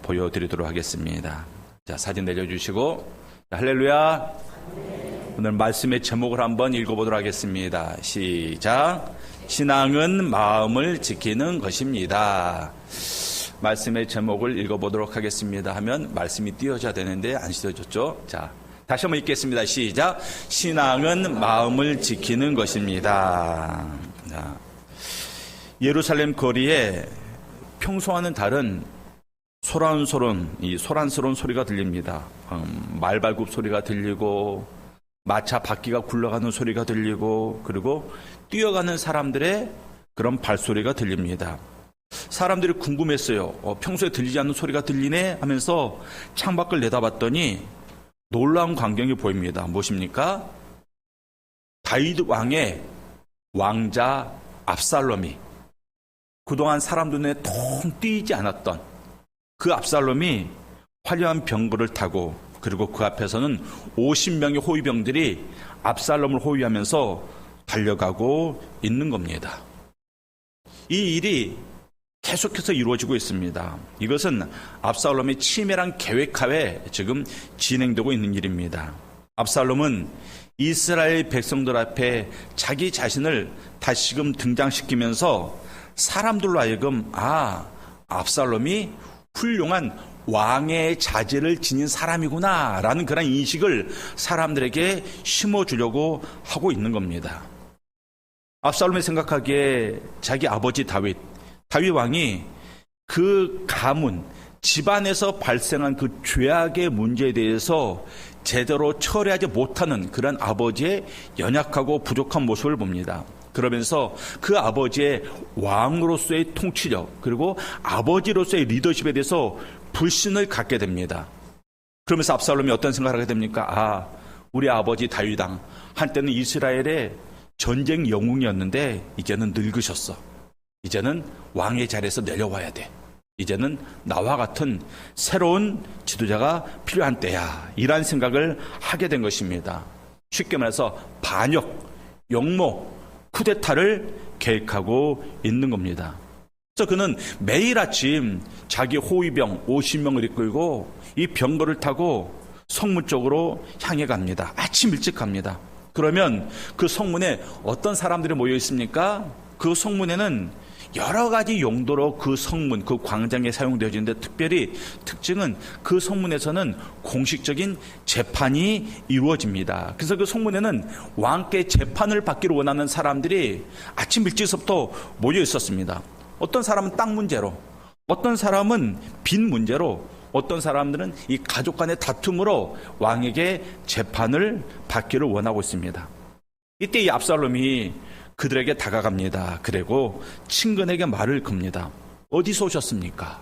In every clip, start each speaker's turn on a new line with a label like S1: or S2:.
S1: 보여드리도록 하겠습니다. 자, 사진 내려주시고, 할렐루야. 오늘 말씀의 제목을 한번 읽어보도록 하겠습니다. 시작. 신앙은 마음을 지키는 것입니다. 말씀의 제목을 읽어보도록 하겠습니다 하면 말씀이 띄어져야 되는데 안 띄어졌죠? 자, 다시 한번 읽겠습니다. 시작. 신앙은 마음을 지키는 것입니다. 자, 예루살렘 거리에 평소와는 다른 소란스러운 소리가 들립니다. 말발굽 소리가 들리고 마차 바퀴가 굴러가는 소리가 들리고 그리고 뛰어가는 사람들의 그런 발소리가 들립니다. 사람들이 궁금했어요. 평소에 들리지 않는 소리가 들리네 하면서 창밖을 내다봤더니 놀라운 광경이 보입니다. 무엇입니까? 다윗 왕의 왕자 압살롬이 그동안 사람들 눈에 통 띄지 않았던 그 압살롬이 화려한 병거를 타고 그리고 그 앞에서는 50명의 호위병들이 압살롬을 호위하면서 달려가고 있는 겁니다. 이 일이 계속해서 이루어지고 있습니다. 이것은 압살롬의 치밀한 계획하에 지금 진행되고 있는 일입니다. 압살롬은 이스라엘 백성들 앞에 자기 자신을 다시금 등장시키면서 사람들로 하여금 압살롬이 훌륭한 왕의 자질을 지닌 사람이구나 라는 그런 인식을 사람들에게 심어주려고 하고 있는 겁니다. 압살롬이 생각하기에 자기 아버지 다윗 왕이 그 가문, 집안에서 발생한 그 죄악의 문제에 대해서 제대로 처리하지 못하는 그런 아버지의 연약하고 부족한 모습을 봅니다. 그러면서 그 아버지의 왕으로서의 통치력 그리고 아버지로서의 리더십에 대해서 불신을 갖게 됩니다. 그러면서 압살롬이 어떤 생각을 하게 됩니까? 우리 아버지 다윗 왕 한때는 이스라엘의 전쟁 영웅이었는데 이제는 늙으셨어. 이제는 왕의 자리에서 내려와야 돼. 이제는 나와 같은 새로운 지도자가 필요한 때야. 이런 생각을 하게 된 것입니다. 쉽게 말해서 반역, 역모, 쿠데타를 계획하고 있는 겁니다. 그래서 그는 매일 아침 자기 호위병 50명을 이끌고 이 병거를 타고 성문 쪽으로 향해 갑니다. 아침 일찍 갑니다. 그러면 그 성문에 어떤 사람들이 모여 있습니까? 그 성문에는 여러 가지 용도로 그 성문, 그 광장에 사용되어지는데 특별히 특징은 그 성문에서는 공식적인 재판이 이루어집니다. 그래서 그 성문에는 왕께 재판을 받기를 원하는 사람들이 아침 일찍부터 모여 있었습니다. 어떤 사람은 땅 문제로, 어떤 사람은 빚 문제로, 어떤 사람들은 이 가족 간의 다툼으로 왕에게 재판을 받기를 원하고 있습니다. 이때 이 압살롬이 그들에게 다가갑니다. 그리고 친근하게 말을 겁니다. 어디서 오셨습니까?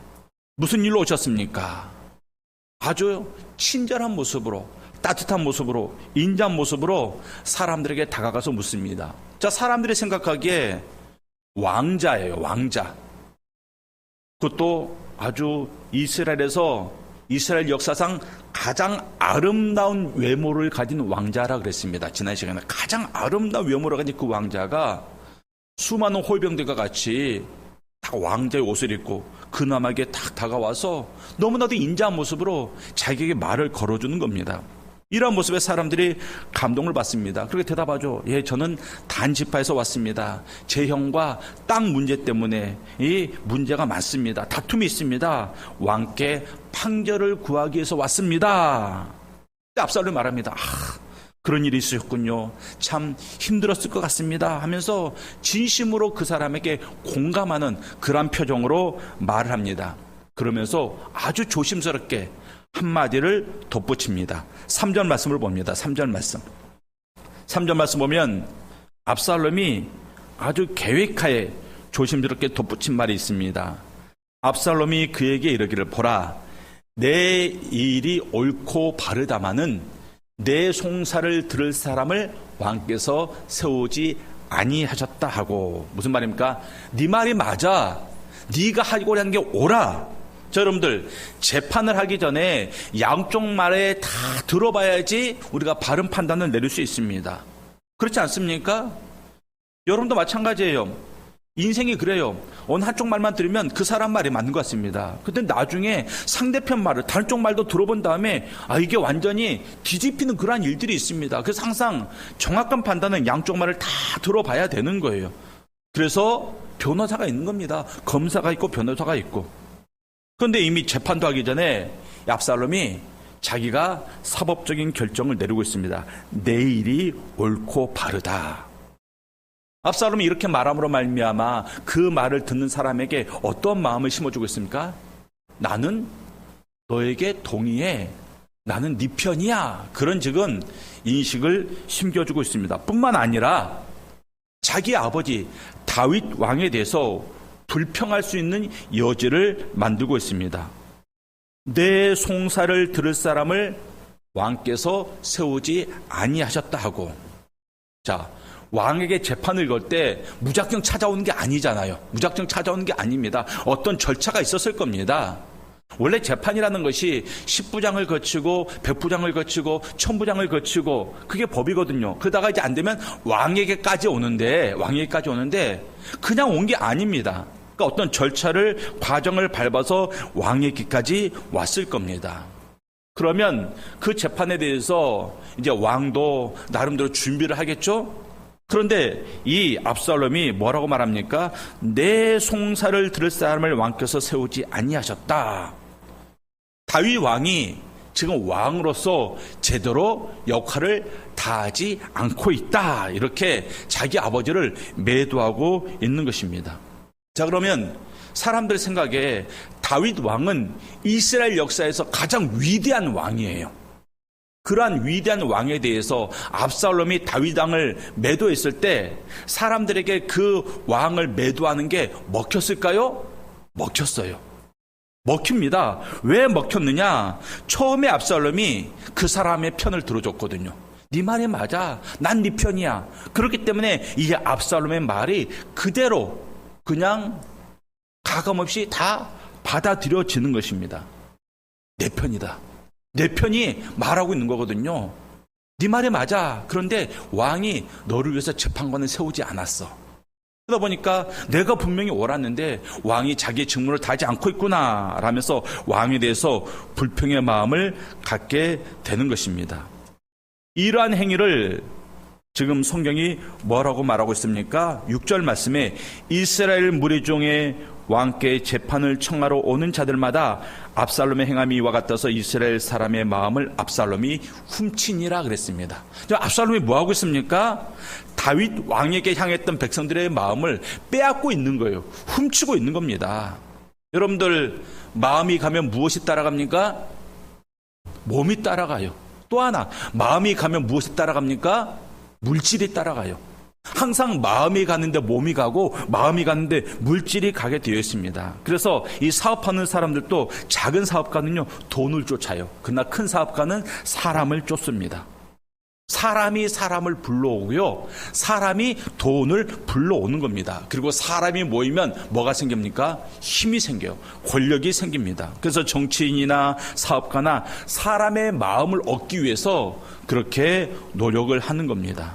S1: 무슨 일로 오셨습니까? 아주 친절한 모습으로, 따뜻한 모습으로, 인자한 모습으로 사람들에게 다가가서 묻습니다. 자, 사람들이 생각하기에 왕자예요, 왕자. 그것도 아주 이스라엘 역사상 가장 아름다운 외모를 가진 왕자라 그랬습니다. 지난 시간에 가장 아름다운 외모를 가진 그 왕자가 수많은 호위병들과 같이 딱 왕자의 옷을 입고 그남에게 딱 다가와서 너무나도 인자한 모습으로 자기에게 말을 걸어주는 겁니다. 이러한 모습에 사람들이 감동을 받습니다. 그렇게 대답하죠. 저는 단지파에서 왔습니다. 제 형과 땅 문제 때문에 이 문제가 많습니다. 다툼이 있습니다. 왕께 판결을 구하기 위해서 왔습니다. 압살롬이 말합니다. 그런 일이 있으셨군요. 참 힘들었을 것 같습니다 하면서 진심으로 그 사람에게 공감하는 그런 표정으로 말을 합니다. 그러면서 아주 조심스럽게 한마디를 덧붙입니다. 3절 말씀을 봅니다. 3절 말씀 보면 압살롬이 아주 계획하에 조심스럽게 덧붙인 말이 있습니다. 압살롬이 그에게 이르기를 보라, 내 일이 옳고 바르다마는 내 송사를 들을 사람을 왕께서 세우지 아니하셨다 하고. 무슨 말입니까? 네 말이 맞아. 네가 하고자 하는 게 옳아. 자, 여러분들, 재판을 하기 전에 양쪽 말에 다 들어봐야지 우리가 바른 판단을 내릴 수 있습니다. 그렇지 않습니까? 여러분도 마찬가지예요. 인생이 그래요. 어느 한쪽 말만 들으면 그 사람 말이 맞는 것 같습니다. 근데 나중에 상대편 말을 다른 쪽 말도 들어본 다음에 이게 완전히 뒤집히는 그러한 일들이 있습니다. 그래서 항상 정확한 판단은 양쪽 말을 다 들어봐야 되는 거예요. 그래서 변호사가 있는 겁니다. 검사가 있고 변호사가 있고. 그런데 이미 재판도 하기 전에 압살롬이 자기가 사법적인 결정을 내리고 있습니다. 내 일이 옳고 바르다. 압살롬이 이렇게 말함으로 말미암아 그 말을 듣는 사람에게 어떤 마음을 심어주고 있습니까? 나는 너에게 동의해. 나는 네 편이야. 그런 즉은 인식을 심겨주고 있습니다. 뿐만 아니라 자기 아버지 다윗 왕에 대해서 불평할 수 있는 여지를 만들고 있습니다. 내 송사를 들을 사람을 왕께서 세우지 아니하셨다 하고, 자, 왕에게 재판을 걸 때 무작정 찾아오는 게 아니잖아요. 무작정 찾아오는 게 아닙니다. 어떤 절차가 있었을 겁니다. 원래 재판이라는 것이 10부장을 거치고 100부장을 거치고 1000부장을 거치고 그게 법이거든요. 그러다가 이제 안 되면 왕에게까지 오는데 그냥 온 게 아닙니다. 그러니까 어떤 절차를 과정을 밟아서 왕에게까지 왔을 겁니다. 그러면 그 재판에 대해서 이제 왕도 나름대로 준비를 하겠죠? 그런데 이 압살롬이 뭐라고 말합니까? 내 송사를 들을 사람을 왕께서 세우지 아니하셨다. 다윗 왕이 지금 왕으로서 제대로 역할을 다하지 않고 있다. 이렇게 자기 아버지를 매도하고 있는 것입니다. 자, 그러면 사람들 생각에 다윗 왕은 이스라엘 역사에서 가장 위대한 왕이에요. 그러한 위대한 왕에 대해서 압살롬이 다윗 왕을 매도했을 때 사람들에게 그 왕을 매도하는 게 먹혔을까요? 먹혔어요. 먹힙니다. 왜 먹혔느냐? 처음에 압살롬이 그 사람의 편을 들어줬거든요. 네 말이 맞아. 난 네 편이야. 그렇기 때문에 이 압살롬의 말이 그대로 그냥 가감없이 다 받아들여지는 것입니다. 내 편이다. 내 편이 말하고 있는 거거든요. 네 말이 맞아. 그런데 왕이 너를 위해서 재판관을 세우지 않았어. 그러다 보니까 내가 분명히 옳았는데 왕이 자기의 직무를 다하지 않고 있구나 라면서 왕에 대해서 불평의 마음을 갖게 되는 것입니다. 이러한 행위를 지금 성경이 뭐라고 말하고 있습니까? 6절 말씀에 이스라엘 무리 중에 왕께 재판을 청하러 오는 자들마다 압살롬의 행함이 이와 같아서 이스라엘 사람의 마음을 압살롬이 훔치니라 그랬습니다. 압살롬이 뭐하고 있습니까? 다윗 왕에게 향했던 백성들의 마음을 빼앗고 있는 거예요. 훔치고 있는 겁니다. 여러분들 마음이 가면 무엇이 따라갑니까? 몸이 따라가요. 또 하나 마음이 가면 무엇이 따라갑니까? 물질이 따라가요. 항상 마음이 가는데 몸이 가고 마음이 가는데 물질이 가게 되어 있습니다. 그래서 이 사업하는 사람들도 작은 사업가는요 돈을 쫓아요. 그러나 큰 사업가는 사람을 쫓습니다. 사람이 사람을 불러오고요, 사람이 돈을 불러오는 겁니다. 그리고 사람이 모이면 뭐가 생깁니까? 힘이 생겨요. 권력이 생깁니다. 그래서 정치인이나 사업가나 사람의 마음을 얻기 위해서 그렇게 노력을 하는 겁니다.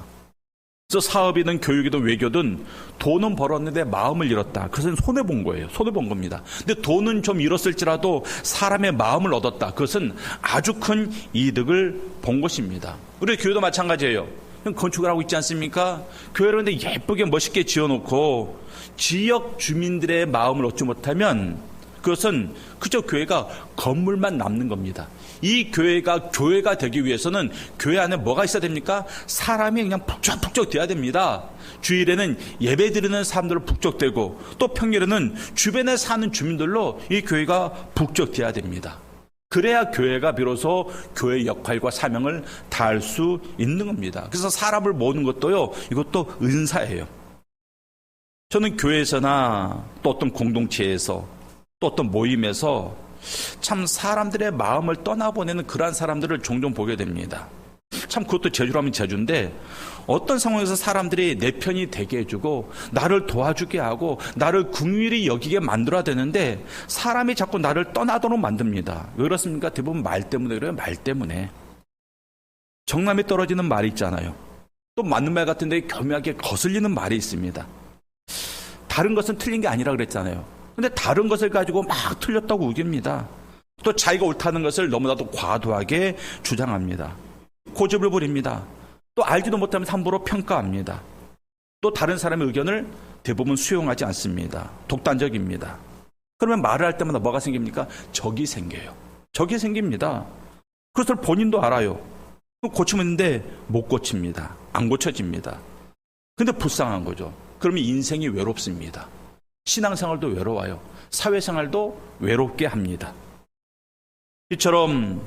S1: 그래서 사업이든 교육이든 외교든 돈은 벌었는데 마음을 잃었다. 그것은 손해본 거예요. 손해본 겁니다. 근데 돈은 좀 잃었을지라도 사람의 마음을 얻었다. 그것은 아주 큰 이득을 본 것입니다. 우리 교회도 마찬가지예요. 건축을 하고 있지 않습니까? 교회를 근데 예쁘게 멋있게 지어놓고 지역 주민들의 마음을 얻지 못하면 그것은 그저 교회가 건물만 남는 겁니다. 이 교회가 교회가 되기 위해서는 교회 안에 뭐가 있어야 됩니까? 사람이 그냥 북적북적 돼야 됩니다. 주일에는 예배 드리는 사람들로 북적대고 또 평일에는 주변에 사는 주민들로 이 교회가 북적돼야 됩니다. 그래야 교회가 비로소 교회의 역할과 사명을 다할 수 있는 겁니다. 그래서 사람을 모으는 것도요, 이것도 은사예요. 저는 교회에서나 또 어떤 공동체에서 또 어떤 모임에서 참 사람들의 마음을 떠나보내는 그러한 사람들을 종종 보게 됩니다. 참 그것도 제주라면 제주인데 어떤 상황에서 사람들이 내 편이 되게 해주고 나를 도와주게 하고 나를 긍휼히 여기게 만들어야 되는데 사람이 자꾸 나를 떠나도록 만듭니다. 왜 그렇습니까? 대부분 말 때문에 그래요. 말 때문에. 정남이 떨어지는 말이 있잖아요. 또 맞는 말 같은데 교묘하게 거슬리는 말이 있습니다. 다른 것은 틀린 게 아니라 그랬잖아요. 근데 다른 것을 가지고 막 틀렸다고 우깁니다. 또 자기가 옳다는 것을 너무나도 과도하게 주장합니다. 고집을 부립니다. 또 알지도 못하면서 함부로 평가합니다. 또 다른 사람의 의견을 대부분 수용하지 않습니다. 독단적입니다. 그러면 말을 할 때마다 뭐가 생깁니까? 적이 생겨요. 적이 생깁니다. 그것을 본인도 알아요. 고치면 있는데 못 고칩니다. 안 고쳐집니다. 근데 불쌍한 거죠. 그러면 인생이 외롭습니다. 신앙생활도 외로워요. 사회생활도 외롭게 합니다. 이처럼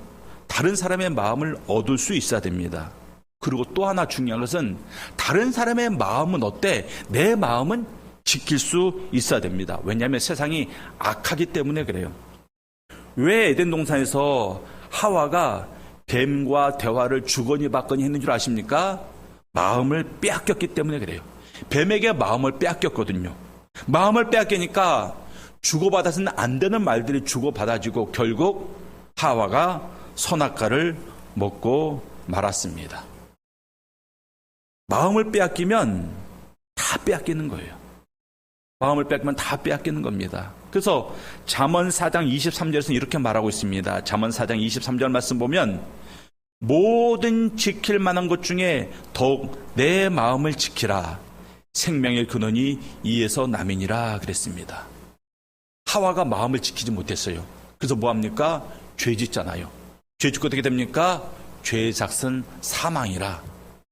S1: 다른 사람의 마음을 얻을 수 있어야 됩니다. 그리고 또 하나 중요한 것은 다른 사람의 마음은 어때? 내 마음은 지킬 수 있어야 됩니다. 왜냐하면 세상이 악하기 때문에 그래요. 왜 에덴 동산에서 하와가 뱀과 대화를 주거니 받거니 했는 줄 아십니까? 마음을 빼앗겼기 때문에 그래요. 뱀에게 마음을 빼앗겼거든요. 마음을 빼앗기니까 주고받아서는 안 되는 말들이 주고받아지고 결국 하와가 선악과를 먹고 말았습니다. 마음을 빼앗기면 다 빼앗기는 거예요. 마음을 빼앗기면 다 빼앗기는 겁니다. 그래서 잠언 4장 23절에서는 이렇게 말하고 있습니다. 잠언 4장 23절 말씀 보면 모든 지킬 만한 것 중에 더욱 내 마음을 지키라. 생명의 근원이 이에서 남이니라 그랬습니다. 하와가 마음을 지키지 못했어요. 그래서 뭐합니까? 죄 짓잖아요. 죄 짓고 어떻게 됩니까? 죄의 삭은 사망이라.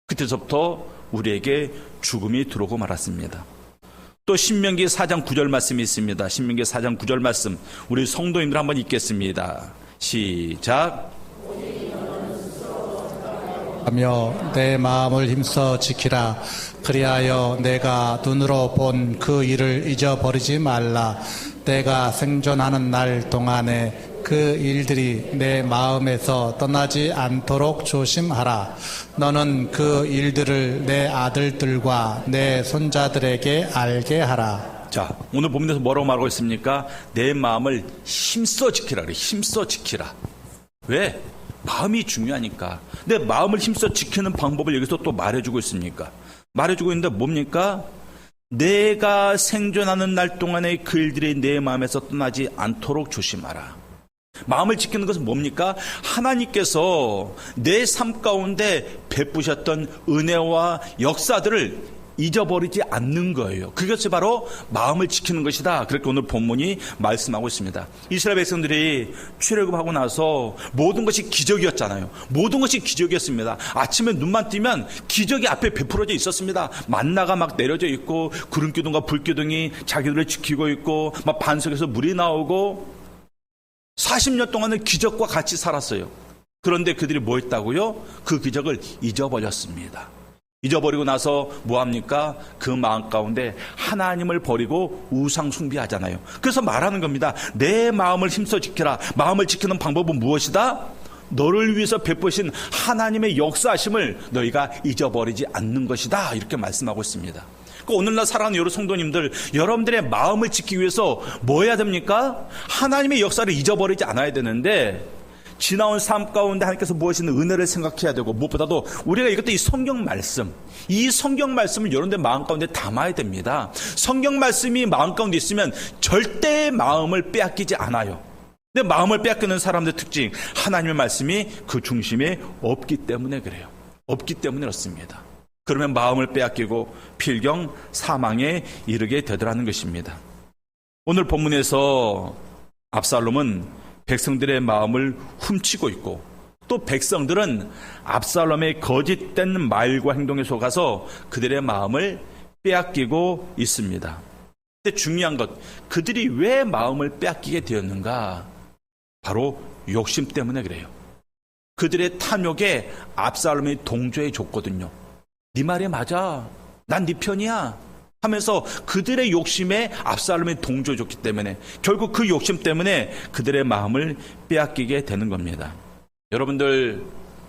S1: 그때서부터 우리에게 죽음이 들어오고 말았습니다. 또 신명기 4장 9절 말씀이 있습니다. 신명기 4장 9절 말씀 우리 성도님들 한번 읽겠습니다. 시작.
S2: 하며 내 마음을 힘써 지키라. 그리하여 내가 눈으로 본 그 일을 잊어버리지 말라. 내가 생존하는 날 동안에 그 일들이 내 마음에서 떠나지 않도록 조심하라. 너는 그 일들을 내 아들들과 내 손자들에게 알게 하라.
S1: 자, 오늘 본문에서 뭐라고 말하고 있습니까? 내 마음을 힘써 지키라 그래. 힘써 지키라. 왜? 마음이 중요하니까. 내 마음을 힘써 지키는 방법을 여기서 또 말해주고 있습니까? 말해주고 있는데 뭡니까? 내가 생존하는 날 동안의 그 일들이 내 마음에서 떠나지 않도록 조심하라. 마음을 지키는 것은 뭡니까? 하나님께서 내 삶 가운데 베푸셨던 은혜와 역사들을 잊어버리지 않는 거예요. 그것이 바로 마음을 지키는 것이다. 그렇게 오늘 본문이 말씀하고 있습니다. 이스라엘 백성들이 출애굽하고 나서 모든 것이 기적이었잖아요. 모든 것이 기적이었습니다. 아침에 눈만 뜨면 기적이 앞에 베풀어져 있었습니다. 만나가 막 내려져 있고 구름기둥과 불기둥이 자기들을 지키고 있고 막 반석에서 물이 나오고 40년 동안은 기적과 같이 살았어요. 그런데 그들이 뭐 했다고요? 그 기적을 잊어버렸습니다. 잊어버리고 나서 뭐합니까? 그 마음 가운데 하나님을 버리고 우상 숭배하잖아요. 그래서 말하는 겁니다. 내 마음을 힘써 지켜라. 마음을 지키는 방법은 무엇이다? 너를 위해서 베푸신 하나님의 역사하심을 너희가 잊어버리지 않는 것이다. 이렇게 말씀하고 있습니다. 오늘날 사랑하는 여러 성도님들, 여러분들의 마음을 지키기 위해서 뭐 해야 됩니까? 하나님의 역사를 잊어버리지 않아야 되는데 지나온 삶 가운데 하나님께서 무엇이든 은혜를 생각해야 되고 무엇보다도 우리가 이것도 이 성경 말씀, 이 성경 말씀을 여러분들 마음 가운데 담아야 됩니다. 성경 말씀이 마음 가운데 있으면 절대 마음을 빼앗기지 않아요. 근데 마음을 빼앗기는 사람들의 특징, 하나님의 말씀이 그 중심에 없기 때문에 그래요. 없기 때문에 그렇습니다. 그러면 마음을 빼앗기고 필경 사망에 이르게 되더라는 것입니다. 오늘 본문에서 압살롬은 백성들의 마음을 훔치고 있고 또 백성들은 압살롬의 거짓된 말과 행동에 속아서 그들의 마음을 빼앗기고 있습니다. 근데 중요한 것, 그들이 왜 마음을 빼앗기게 되었는가? 바로 욕심 때문에 그래요. 그들의 탐욕에 압살롬이 동조해 줬거든요. 네 말이 맞아. 난 네 편이야. 하면서 그들의 욕심에 압살롬이 동조해 줬기 때문에 결국 그 욕심 때문에 그들의 마음을 빼앗기게 되는 겁니다. 여러분들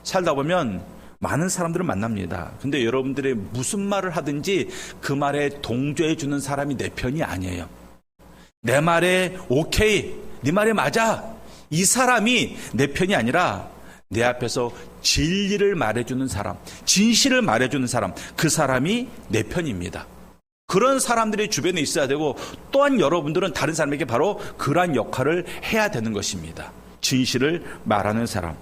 S1: 살다 보면 많은 사람들을 만납니다. 근데 여러분들이 무슨 말을 하든지 그 말에 동조해 주는 사람이 내 편이 아니에요. 내 말에 오케이, 네 말이 맞아. 이 사람이 내 편이 아니라 내 앞에서 진리를 말해주는 사람, 진실을 말해주는 사람, 그 사람이 내 편입니다. 그런 사람들이 주변에 있어야 되고, 또한 여러분들은 다른 사람에게 바로 그러한 역할을 해야 되는 것입니다. 진실을 말하는 사람.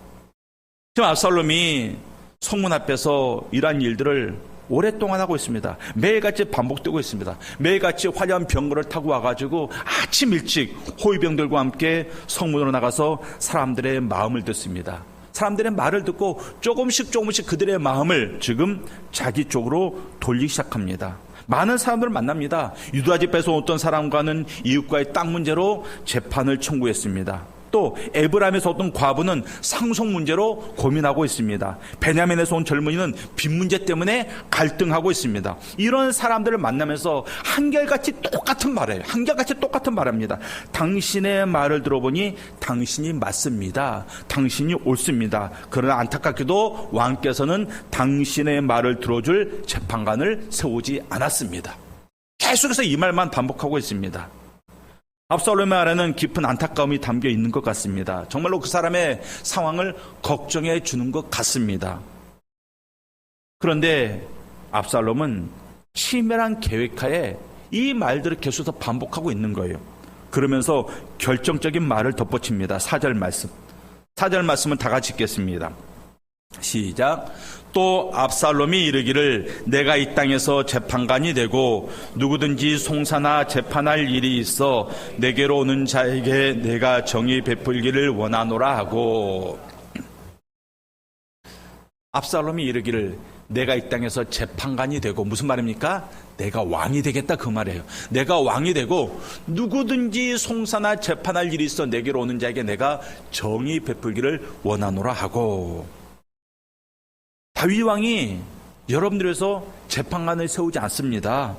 S1: 지금 압살롬이 성문 앞에서 이러한 일들을 오랫동안 하고 있습니다. 매일같이 반복되고 있습니다. 매일같이 화려한 병거를 타고 와가지고 아침 일찍 호위병들과 함께 성문으로 나가서 사람들의 마음을 듣습니다. 사람들의 말을 듣고 조금씩 그들의 마음을 지금 자기 쪽으로 돌리기 시작합니다. 많은 사람들을 만납니다. 유다 집에서 어떤 사람과는 이웃과의 땅 문제로 재판을 청구했습니다. 또 에브라임에서 어떤 과부는 상속 문제로 고민하고 있습니다. 베냐민에서 온 젊은이는 빚 문제 때문에 갈등하고 있습니다. 이런 사람들을 만나면서 한결같이 똑같은 말이에요. 한결같이 똑같은 말입니다. 당신의 말을 들어보니 당신이 맞습니다. 당신이 옳습니다. 그러나 안타깝게도 왕께서는 당신의 말을 들어줄 재판관을 세우지 않았습니다. 계속해서 이 말만 반복하고 있습니다. 압살롬의 말에는 깊은 안타까움이 담겨 있는 것 같습니다. 정말로 그 사람의 상황을 걱정해 주는 것 같습니다. 그런데 압살롬은 치밀한 계획하에 이 말들을 계속해서 반복하고 있는 거예요. 그러면서 결정적인 말을 덧붙입니다. 4절 말씀. 4절 말씀은 다 같이 읽겠습니다. 시작. 또 압살롬이 이르기를 내가 이 땅에서 재판관이 되고 누구든지 송사나 재판할 일이 있어 내게로 오는 자에게 내가 정의 베풀기를 원하노라 하고, 압살롬이 이르기를 내가 이 땅에서 재판관이 되고, 무슨 말입니까? 내가 왕이 되겠다 그 말이에요. 내가 왕이 되고 누구든지 송사나 재판할 일이 있어 내게로 오는 자에게 내가 정의 베풀기를 원하노라 하고, 다윗 왕이 여러분들에서 재판관을 세우지 않습니다.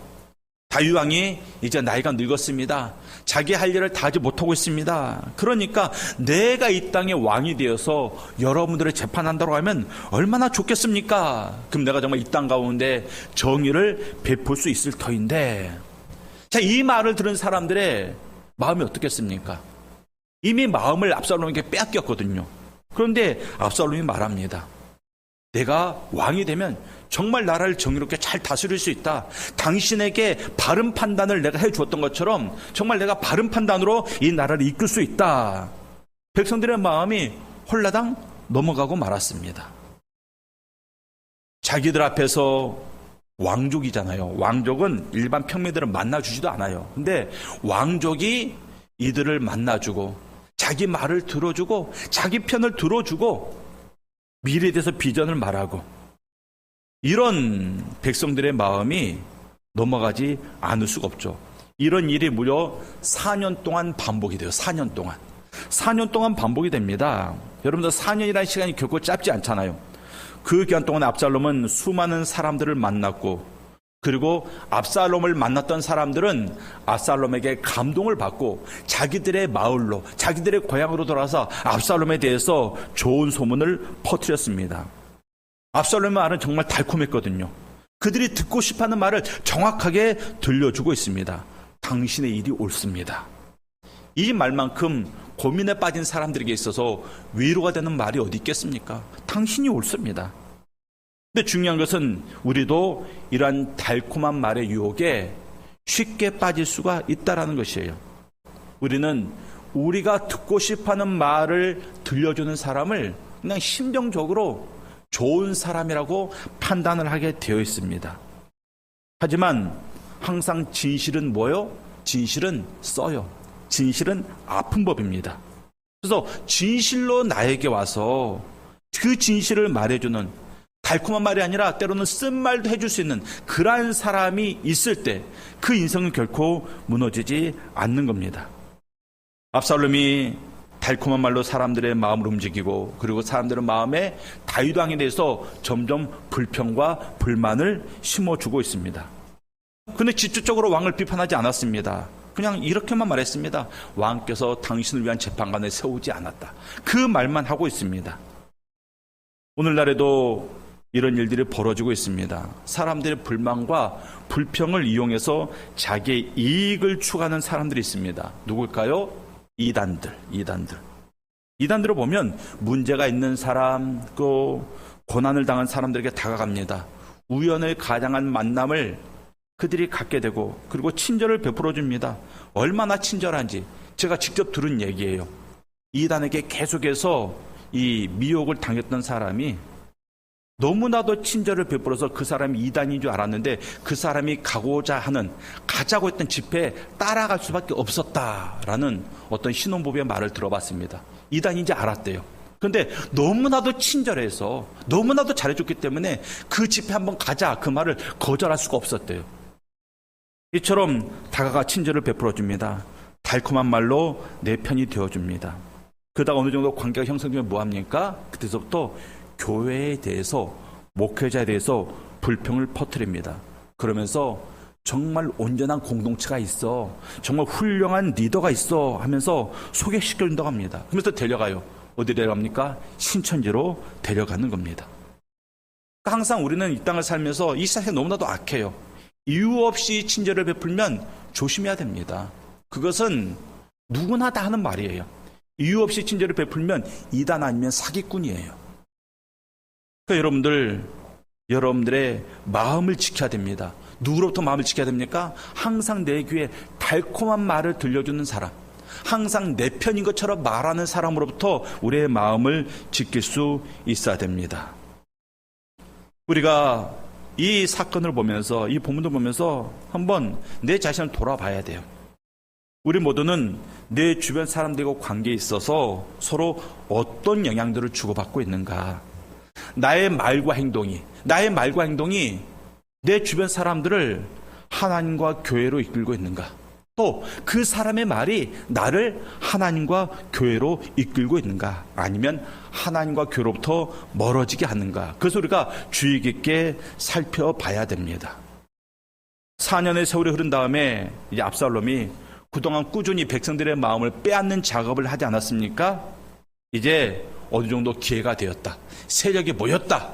S1: 다윗 왕이 이제 나이가 늙었습니다. 자기 할 일을 다 하지 못하고 있습니다. 그러니까 내가 이 땅의 왕이 되어서 여러분들을 재판한다고 하면 얼마나 좋겠습니까? 그럼 내가 정말 이 땅 가운데 정의를 베풀 수 있을 터인데, 자, 이 말을 들은 사람들의 마음이 어떻겠습니까? 이미 마음을 압살롬에게 빼앗겼거든요. 그런데 압살롬이 말합니다. 내가 왕이 되면 정말 나라를 정의롭게 잘 다스릴 수 있다. 당신에게 바른 판단을 내가 해주었던 것처럼 정말 내가 바른 판단으로 이 나라를 이끌 수 있다. 백성들의 마음이 홀라당 넘어가고 말았습니다. 자기들 앞에서 왕족이잖아요. 왕족은 일반 평민들은 만나주지도 않아요. 근데 왕족이 이들을 만나주고 자기 말을 들어주고 자기 편을 들어주고 미래에 대해서 비전을 말하고, 이런 백성들의 마음이 넘어가지 않을 수가 없죠. 이런 일이 무려 4년 동안 반복이 돼요. 4년 동안. 4년 동안 반복이 됩니다. 여러분들 4년이라는 시간이 결코 짧지 않잖아요. 그 기간 동안 압살롬은 수많은 사람들을 만났고, 그리고 압살롬을 만났던 사람들은 압살롬에게 감동을 받고 자기들의 마을로, 자기들의 고향으로 돌아서 압살롬에 대해서 좋은 소문을 퍼뜨렸습니다. 압살롬의 말은 정말 달콤했거든요. 그들이 듣고 싶어하는 말을 정확하게 들려주고 있습니다. 당신의 일이 옳습니다. 이 말만큼 고민에 빠진 사람들에게 있어서 위로가 되는 말이 어디 있겠습니까? 당신이 옳습니다. 근데 중요한 것은 우리도 이러한 달콤한 말의 유혹에 쉽게 빠질 수가 있다는 것이에요. 우리는 우리가 듣고 싶어하는 말을 들려주는 사람을 그냥 심정적으로 좋은 사람이라고 판단을 하게 되어 있습니다. 하지만 항상 진실은 뭐요? 진실은 써요. 진실은 아픈 법입니다. 그래서 진실로 나에게 와서 그 진실을 말해주는, 달콤한 말이 아니라 때로는 쓴 말도 해줄 수 있는 그러한 사람이 있을 때 그 인생은 결코 무너지지 않는 겁니다. 압살롬이 달콤한 말로 사람들의 마음을 움직이고, 그리고 사람들의 마음에 다윗 왕에 대해서 점점 불평과 불만을 심어주고 있습니다. 그런데 직접적으로 왕을 비판하지 않았습니다. 그냥 이렇게만 말했습니다. 왕께서 당신을 위한 재판관을 세우지 않았다. 그 말만 하고 있습니다. 오늘날에도 이런 일들이 벌어지고 있습니다. 사람들의 불만과 불평을 이용해서 자기의 이익을 추구하는 사람들이 있습니다. 누굴까요? 이단들을 보면 문제가 있는 사람, 또 고난을 당한 사람들에게 다가갑니다. 우연을 가장한 만남을 그들이 갖게 되고 그리고 친절을 베풀어 줍니다. 얼마나 친절한지 제가 직접 들은 얘기예요. 이단에게 계속해서 이 미혹을 당했던 사람이 너무나도 친절을 베풀어서 그 사람이 이단인 줄 알았는데 그 사람이 가자고 했던 집회에 따라갈 수밖에 없었다라는 어떤 신혼부부의 말을 들어봤습니다. 이단인지 알았대요. 그런데 너무나도 친절해서 너무나도 잘해줬기 때문에 그 집회 한번 가자 그 말을 거절할 수가 없었대요. 이처럼 다가가 친절을 베풀어 줍니다. 달콤한 말로 내 편이 되어줍니다. 그러다가 어느 정도 관계가 형성되면 뭐합니까? 그때서부터 교회에 대해서 목회자에 대해서 불평을 퍼뜨립니다. 그러면서 정말 온전한 공동체가 있어, 정말 훌륭한 리더가 있어 하면서 소개시켜준다고 합니다. 그러면서 데려가요. 어디 데려갑니까? 신천지로 데려가는 겁니다. 그러니까 항상 우리는 이 땅을 살면서 이 세상이 너무나도 악해요. 이유 없이 친절을 베풀면 조심해야 됩니다. 그것은 누구나 다 하는 말이에요. 이유 없이 친절을 베풀면 이단 아니면 사기꾼이에요. 그러니까 여러분들의 마음을 지켜야 됩니다. 누구로부터 마음을 지켜야 됩니까? 항상 내 귀에 달콤한 말을 들려주는 사람, 항상 내 편인 것처럼 말하는 사람으로부터 우리의 마음을 지킬 수 있어야 됩니다. 우리가 이 사건을 보면서, 이 본문을 보면서 한번 내 자신을 돌아봐야 돼요. 우리 모두는 내 주변 사람들과 관계에 있어서 서로 어떤 영향들을 주고받고 있는가? 나의 말과 행동이 내 주변 사람들을 하나님과 교회로 이끌고 있는가? 또 그 사람의 말이 나를 하나님과 교회로 이끌고 있는가? 아니면 하나님과 교회로부터 멀어지게 하는가? 그래서 우리가 주의 깊게 살펴봐야 됩니다. 4년의 세월이 흐른 다음에 이제 압살롬이 그동안 꾸준히 백성들의 마음을 빼앗는 작업을 하지 않았습니까? 이제 어느 정도 기회가 되었다. 세력이 모였다.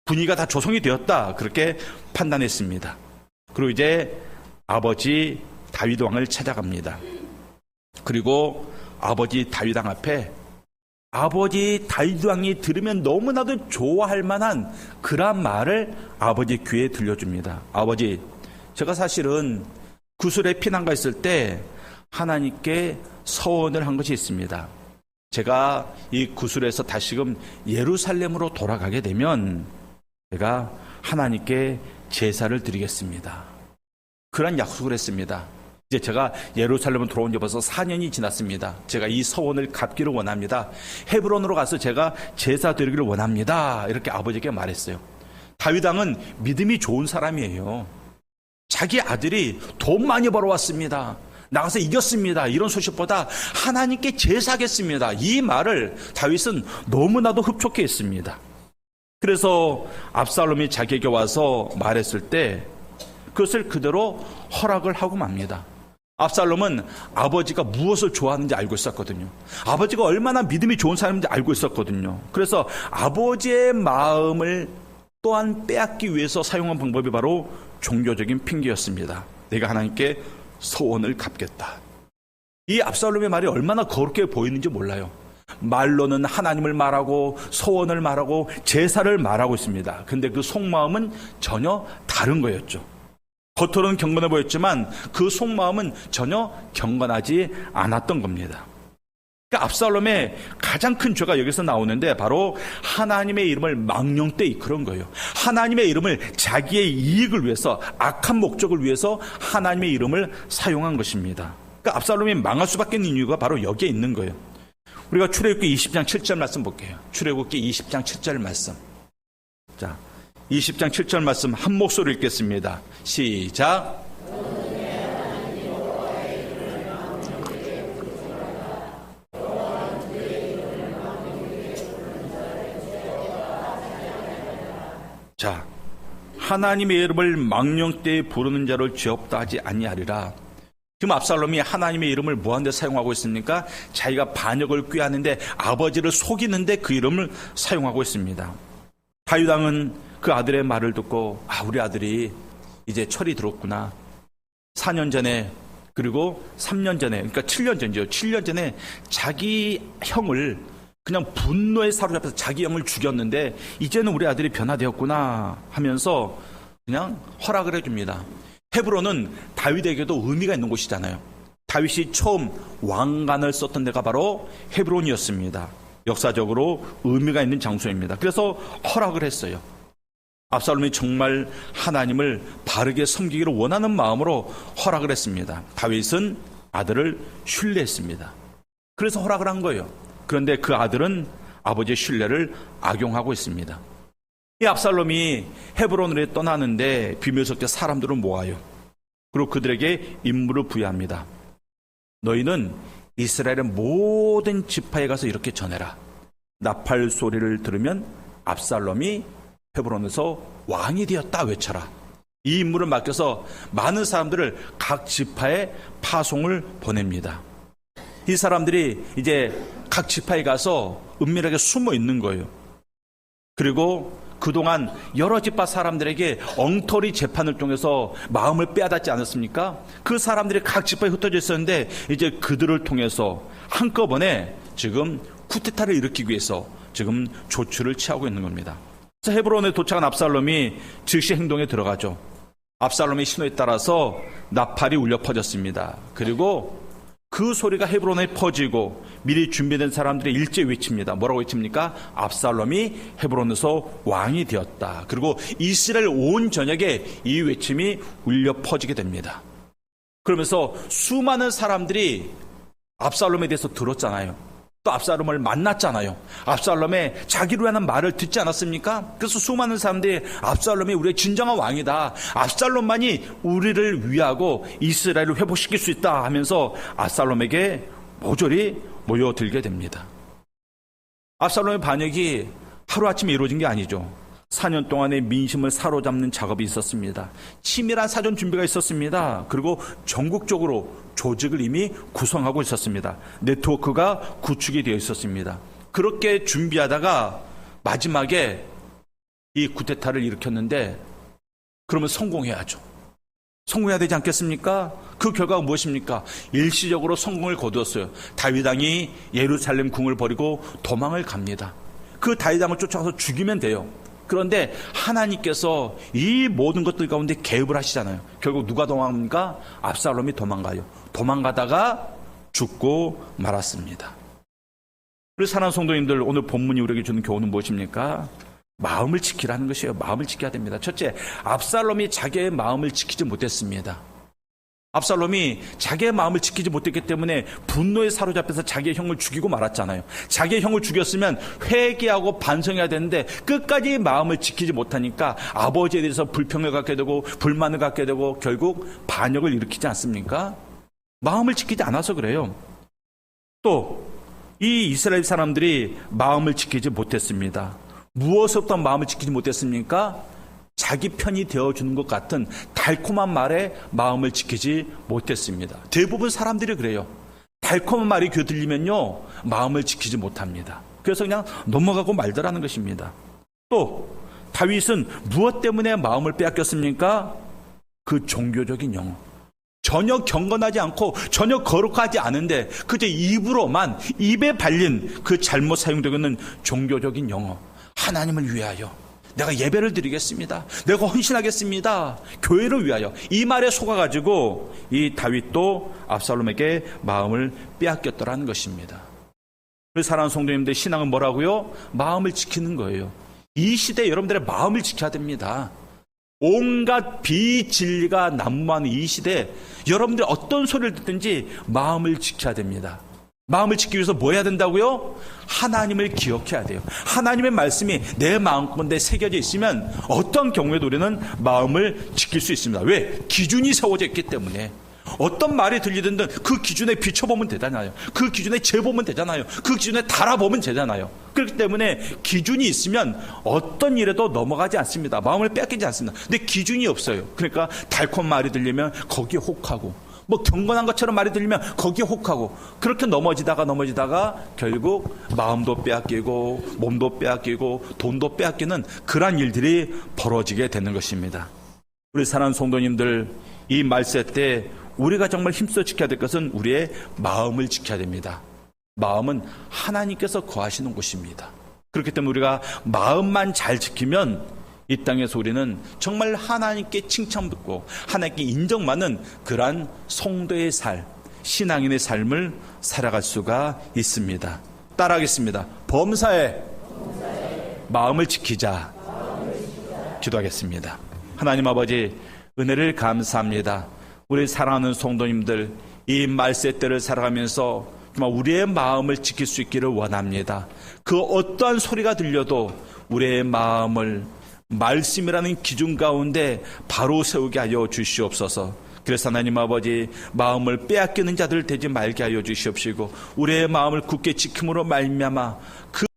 S1: 분위기가 다 조성이 되었다. 그렇게 판단했습니다. 그리고 이제 아버지 다윗 왕을 찾아갑니다. 그리고 아버지 다윗 왕 앞에 아버지 다윗 왕이 들으면 너무나도 좋아할 만한 그런 말을 아버지 귀에 들려줍니다. 아버지, 제가 사실은 구술에 피난가 있을 때 하나님께 서원을 한 것이 있습니다. 제가 이 구술에서 다시금 예루살렘으로 돌아가게 되면 제가 하나님께 제사를 드리겠습니다. 그런 약속을 했습니다. 이제 제가 예루살렘으로 돌아온 지 벌써 4년이 지났습니다. 제가 이 서원을 갚기를 원합니다. 헤브론으로 가서 제가 제사 드리기를 원합니다. 이렇게 아버지에게 말했어요. 다윗 왕은 믿음이 좋은 사람이에요. 자기 아들이 돈 많이 벌어왔습니다. 나가서 이겼습니다. 이런 소식보다 하나님께 제사하겠습니다. 이 말을 다윗은 너무나도 흡족해 했습니다. 그래서 압살롬이 자기에게 와서 말했을 때 그것을 그대로 허락을 하고 맙니다. 압살롬은 아버지가 무엇을 좋아하는지 알고 있었거든요. 아버지가 얼마나 믿음이 좋은 사람인지 알고 있었거든요. 그래서 아버지의 마음을 또한 빼앗기 위해서 사용한 방법이 바로 종교적인 핑계였습니다. 내가 하나님께 소원을 갚겠다. 이 압살롬의 말이 얼마나 거룩해 보이는지 몰라요. 말로는 하나님을 말하고 소원을 말하고 제사를 말하고 있습니다. 근데 그 속마음은 전혀 다른 거였죠. 겉으로는 경건해 보였지만 그 속마음은 전혀 경건하지 않았던 겁니다. 그러니까 압살롬의 가장 큰 죄가 여기서 나오는데 바로 하나님의 이름을 망령되이 이끌은 거예요. 하나님의 이름을 자기의 이익을 위해서, 악한 목적을 위해서 하나님의 이름을 사용한 것입니다. 그러니까 압살롬이 망할 수밖에 없는 이유가 바로 여기에 있는 거예요. 우리가 출애굽기 20장 7절 말씀 볼게요. 출애굽기 20장 7절 말씀. 자, 20장 7절 말씀 한 목소리로 읽겠습니다. 시작. 자, 하나님의 이름을 망령되이 부르는 자를 죄 없다 하지 아니하리라. 지금 압살롬이 하나님의 이름을 뭐하는 데 사용하고 있습니까? 자기가 반역을 꾀하는데, 아버지를 속이는데 그 이름을 사용하고 있습니다. 다윗 왕은 그 아들의 말을 듣고, 우리 아들이 이제 철이 들었구나. 4년 전에, 그리고 3년 전에, 그러니까 7년 전이죠. 7년 전에 자기 형을 그냥 분노에 사로잡혀서 자기 형을 죽였는데 이제는 우리 아들이 변화되었구나 하면서 그냥 허락을 해줍니다. 헤브론은 다윗에게도 의미가 있는 곳이잖아요. 다윗이 처음 왕관을 썼던 데가 바로 헤브론이었습니다. 역사적으로 의미가 있는 장소입니다. 그래서 허락을 했어요. 압살롬이 정말 하나님을 바르게 섬기기를 원하는 마음으로 허락을 했습니다. 다윗은 아들을 신뢰했습니다. 그래서 허락을 한 거예요. 그런데 그 아들은 아버지의 신뢰를 악용하고 있습니다. 이 압살롬이 헤브론으로 떠나는데 비밀석대 사람들을 모아요. 그리고 그들에게 임무를 부여합니다. 너희는 이스라엘의 모든 지파에 가서 이렇게 전해라. 나팔 소리를 들으면 압살롬이 헤브론에서 왕이 되었다 외쳐라. 이 임무를 맡겨서 많은 사람들을 각 지파에 파송을 보냅니다. 이 사람들이 이제 각 지파에 가서 은밀하게 숨어 있는 거예요. 그리고 그동안 여러 지파 사람들에게 엉터리 재판을 통해서 마음을 빼앗았지 않았습니까? 그 사람들이 각 지파에 흩어져 있었는데 이제 그들을 통해서 한꺼번에 지금 쿠데타를 일으키기 위해서 지금 조치를 취하고 있는 겁니다. 그래서 헤브론에 도착한 압살롬이 즉시 행동에 들어가죠. 압살롬의 신호에 따라서 나팔이 울려 퍼졌습니다. 그리고 그 소리가 헤브론에 퍼지고 미리 준비된 사람들이 일제 외칩니다. 뭐라고 외칩니까? 압살롬이 헤브론에서 왕이 되었다. 그리고 이스라엘 온 전역에 이 외침이 울려 퍼지게 됩니다. 그러면서 수많은 사람들이 압살롬에 대해서 들었잖아요. 또 압살롬을 만났잖아요. 압살롬의 자기를 위한 말을 듣지 않았습니까? 그래서 수많은 사람들이 압살롬이 우리의 진정한 왕이다. 압살롬만이 우리를 위하고 이스라엘을 회복시킬 수 있다 하면서 압살롬에게 모조리 모여들게 됩니다. 압살롬의 반역이 하루아침에 이루어진 게 아니죠. 4년 동안의 민심을 사로잡는 작업이 있었습니다. 치밀한 사전 준비가 있었습니다. 그리고 전국적으로 조직을 이미 구성하고 있었습니다. 네트워크가 구축이 되어 있었습니다. 그렇게 준비하다가 마지막에 이 쿠데타를 일으켰는데 그러면 성공해야죠. 성공해야 되지 않겠습니까? 그 결과가 무엇입니까? 일시적으로 성공을 거두었어요. 다윗 왕이 예루살렘 궁을 버리고 도망을 갑니다. 그 다윗 왕을 쫓아가서 죽이면 돼요. 그런데 하나님께서 이 모든 것들 가운데 개입을 하시잖아요. 결국 누가 도망갑니까? 압살롬이 도망가요. 도망가다가 죽고 말았습니다. 우리 사랑하는 성도님들, 오늘 본문이 우리에게 주는 교훈은 무엇입니까? 마음을 지키라는 것이에요. 마음을 지켜야 됩니다. 첫째, 압살롬이 자기의 마음을 지키지 못했습니다. 압살롬이 자기의 마음을 지키지 못했기 때문에 분노에 사로잡혀서 자기의 형을 죽이고 말았잖아요. 자기의 형을 죽였으면 회개하고 반성해야 되는데 끝까지 마음을 지키지 못하니까 아버지에 대해서 불평을 갖게 되고 불만을 갖게 되고 결국 반역을 일으키지 않습니까? 마음을 지키지 않아서 그래요. 또 이 이스라엘 사람들이 마음을 지키지 못했습니다. 무엇부터 마음을 지키지 못했습니까? 자기 편이 되어주는 것 같은 달콤한 말에 마음을 지키지 못했습니다. 대부분 사람들이 그래요. 달콤한 말이 귀에 들리면요, 마음을 지키지 못합니다. 그래서 그냥 넘어가고 말더라는 것입니다. 또 다윗은 무엇 때문에 마음을 빼앗겼습니까? 그 종교적인 영혼. 전혀 경건하지 않고 전혀 거룩하지 않은데 그저 입으로만 입에 발린 그 잘못 사용되고 있는 종교적인 영어. 하나님을 위하여 내가 예배를 드리겠습니다. 내가 헌신하겠습니다. 교회를 위하여. 이 말에 속아가지고 이 다윗도 압살롬에게 마음을 빼앗겼더라는 것입니다. 우리 사랑하는 성도님들, 신앙은 뭐라고요? 마음을 지키는 거예요. 이 시대에 여러분들의 마음을 지켜야 됩니다. 온갖 비진리가 난무하는 이 시대에 여러분들이 어떤 소리를 듣든지 마음을 지켜야 됩니다. 마음을 지키기 위해서 뭐 해야 된다고요? 하나님을 기억해야 돼요. 하나님의 말씀이 내 마음가운데 새겨져 있으면 어떤 경우에도 우리는 마음을 지킬 수 있습니다. 왜? 기준이 세워져 있기 때문에. 어떤 말이 들리든 그 기준에 비춰보면 되잖아요. 그 기준에 재보면 되잖아요. 그 기준에 달아보면 되잖아요. 그렇기 때문에 기준이 있으면 어떤 일에도 넘어가지 않습니다. 마음을 빼앗기지 않습니다. 근데 기준이 없어요. 그러니까 달콤한 말이 들리면 거기에 혹하고, 뭐 경건한 것처럼 말이 들리면 거기에 혹하고, 그렇게 넘어지다가 결국 마음도 빼앗기고 몸도 빼앗기고 돈도 빼앗기는 그러한 일들이 벌어지게 되는 것입니다. 우리 사랑하는 성도님들, 이 말세 때 우리가 정말 힘써 지켜야 될 것은 우리의 마음을 지켜야 됩니다. 마음은 하나님께서 거하시는 곳입니다. 그렇기 때문에 우리가 마음만 잘 지키면 이 땅에서 우리는 정말 하나님께 칭찬받고 하나님께 인정받는 그러한 성도의 삶, 신앙인의 삶을 살아갈 수가 있습니다. 따라하겠습니다. 범사에 마음을 지키자. 기도하겠습니다. 하나님 아버지, 은혜를 감사합니다. 우리 사랑하는 성도님들, 이 말세 때를 살아가면서 정말 우리의 마음을 지킬 수 있기를 원합니다. 그 어떠한 소리가 들려도 우리의 마음을 말씀이라는 기준 가운데 바로 세우게 하여 주시옵소서. 그래서 하나님 아버지, 마음을 빼앗기는 자들 되지 말게 하여 주시옵시고 우리의 마음을 굳게 지킴으로 말미암아 그